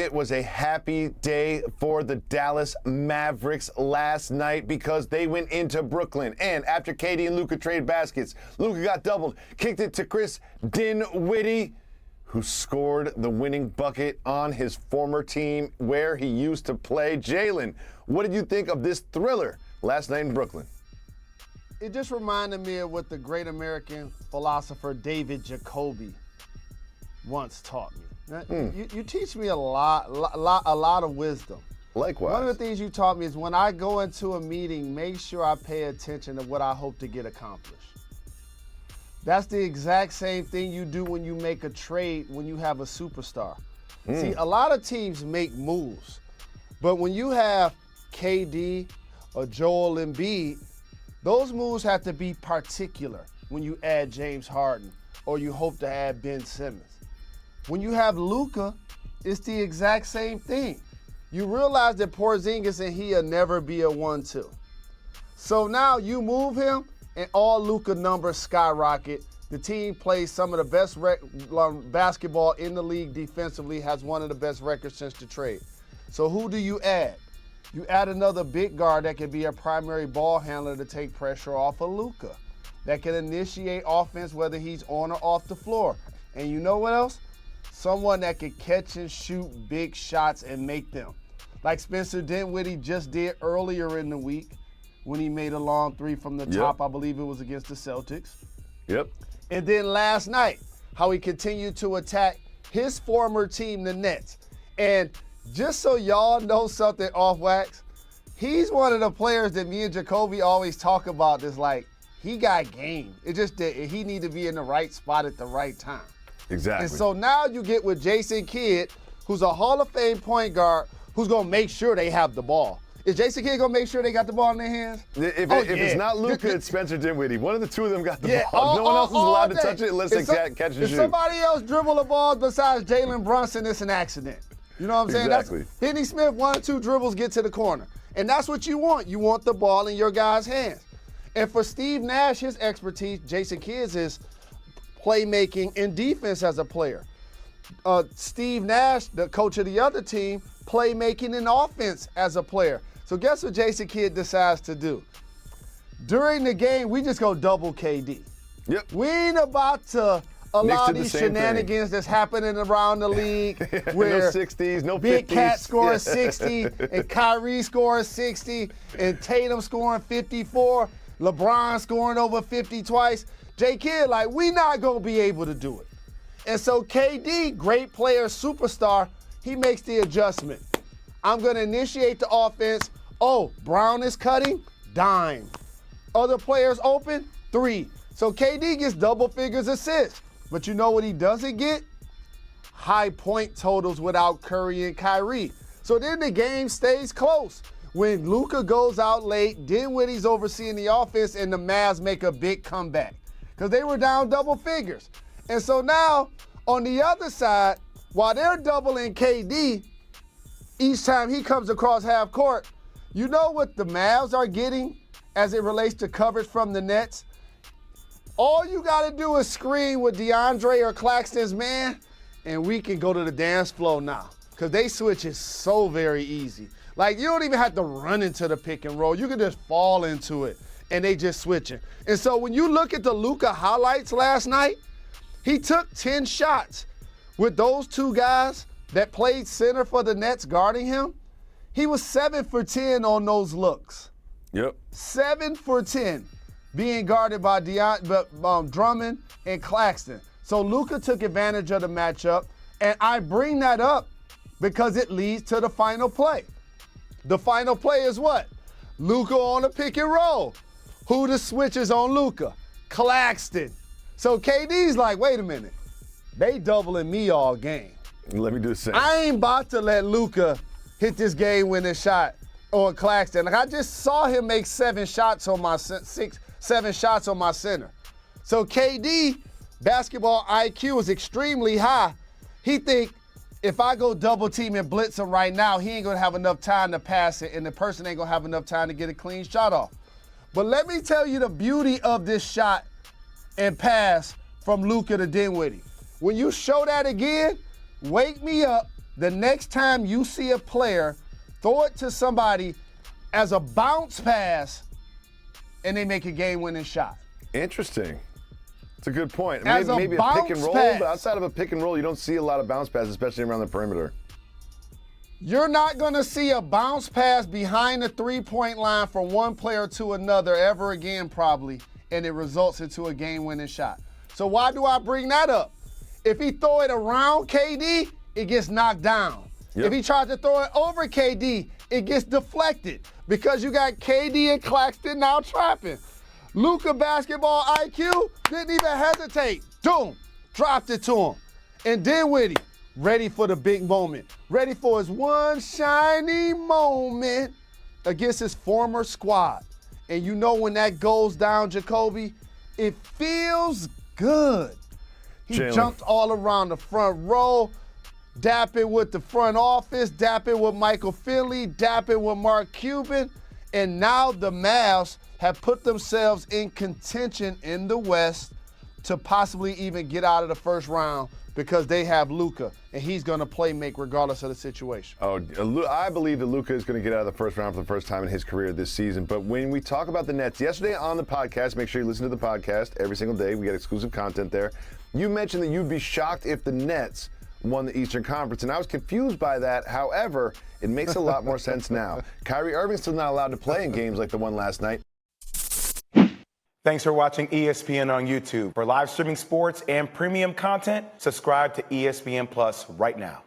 it was a happy day for the Dallas Mavericks last night because they went into Brooklyn. And after KD and Luka traded baskets, Luka got doubled, kicked it to Chris Dinwiddie, who scored the winning bucket on his former team where he used to play. Jalen, what did you think of this thriller last night in Brooklyn? It just reminded me of what the great American philosopher David Jacoby once taught me. You teach me a lot of wisdom. Likewise. One of the things you taught me is when I go into a meeting, make sure I pay attention to what I hope to get accomplished. That's the exact same thing you do when you make a trade when you have a superstar. See, a lot of teams make moves, but when you have KD or Joel Embiid, those moves have to be particular when you add James Harden or you hope to add Ben Simmons. When you have Luka, it's the exact same thing. You realize that Porzingis and he'll never be a 1-2. So now you move him and all Luka numbers skyrocket. The team plays some of the best basketball in the league defensively, has one of the best records since the trade. So who do you add? You add another big guard that can be a primary ball handler to take pressure off of Luka, that can initiate offense whether he's on or off the floor. And you know what else? Someone that can catch and shoot big shots and make them. Like Spencer Dinwiddie just did earlier in the week when he made a long three from the top. I believe it was against the Celtics. Yep. And then last night, how he continued to attack his former team, the Nets. And just so y'all know something off wax, he's one of the players that me and Jacoby always talk about that's like, he got game. It's just that he need to be in the right spot at the right time. Exactly. And so now you get with Jason Kidd, who's a Hall of Fame point guard, who's going to make sure they have the ball. Is Jason Kidd going to make sure they got the ball in their hands? If it's not Luka, it's Spencer Dinwiddie. One of the two of them got the ball. No one else is allowed to touch it unless they catch and shoot. If somebody else dribble the ball besides Jalen Brunson, it's an accident. You know what I'm saying? Exactly. Finney Smith, 1 or 2 dribbles, get to the corner. And that's what you want. You want the ball in your guys' hands. And for Steve Nash, his expertise, Jason Kidd's is playmaking and defense as a player. Steve Nash, the coach of the other team, playmaking and offense as a player. So guess what Jason Kidd decides to do? During the game, we just go double KD. Yep. We ain't about to allow these shenanigans that's happening around the league where no 60s, no 50s. Big Cat scoring 60 and Kyrie scoring 60 and Tatum scoring 54, LeBron scoring over 50 twice. J. Kidd, like, we not going to be able to do it. And so KD, great player, superstar, he makes the adjustment. I'm going to initiate the offense. Oh, Brown is cutting, dime. Other players open, 3. So KD gets double figures assists. But you know what he doesn't get? High point totals without Curry and Kyrie. So then the game stays close. When Luka goes out late, Dinwiddie's overseeing the offense, and the Mavs make a big comeback because they were down double figures. And so now, on the other side, while they're doubling KD, each time he comes across half court, you know what the Mavs are getting as it relates to coverage from the Nets? All you got to do is screen with DeAndre or Claxton's man, and we can go to the dance floor now because they switch is so very easy. Like, you don't even have to run into the pick and roll. You can just fall into it, and they just switching. And so when you look at the Luka highlights last night, he took 10 shots with those 2 guys that played center for the Nets guarding him. He was 7 for 10 on those looks. Yep. 7 for 10 being guarded by Drummond and Claxton. So Luka took advantage of the matchup, and I bring that up because it leads to the final play. The final play is what? Luka on a pick and roll. Who the switches on Luka? Claxton. So KD's like, wait a minute. They doubling me all game. Let me do the same. I ain't about to let Luka hit this game-winning shot on Claxton. Like, I just saw him make 7 shots on my 7 shots on my center. So KD, basketball IQ is extremely high. He think if I go double team and blitz him right now, he ain't gonna have enough time to pass it, and the person ain't gonna have enough time to get a clean shot off. But let me tell you the beauty of this shot and pass from Luka to Dinwiddie. When you show that again, wake me up the next time you see a player throw it to somebody as a bounce pass and they make a game-winning shot. Interesting. It's a good point. As Maybe a a pick and roll, bounce but outside of a pick and roll, you don't see a lot of bounce passes, especially around the perimeter. You're not going to see a bounce pass behind the three-point line from one player to another ever again, probably, and it results into a game-winning shot. So why do I bring that up? If he throw it around KD, it gets knocked down. Yep. If he tries to throw it over KD, it gets deflected because you got KD and Claxton now trapping. Luka basketball IQ didn't even hesitate. Boom, dropped it to him. And Dinwiddie, ready for the big moment. Ready for his one shiny moment against his former squad. And you know when that goes down, Jacoby, it feels good. He Jalen. jumped all around the front row, dapping with the front office, dapping with Michael Finley, dapping with Mark Cuban. And now the Mavs have put themselves in contention in the West to possibly even get out of the first round because they have Luka, and he's going to play make regardless of the situation. Oh, I believe that Luka is going to get out of the first round for the first time in his career this season. But when we talk about the Nets, yesterday on the podcast, make sure you listen to the podcast every single day. We got exclusive content there. You mentioned that you'd be shocked if the Nets won the Eastern Conference, and I was confused by that. However, it makes a lot more sense now. Kyrie Irving's still not allowed to play in games like the one last night. Thanks for watching ESPN on YouTube. For live streaming sports and premium content, subscribe to ESPN Plus right now.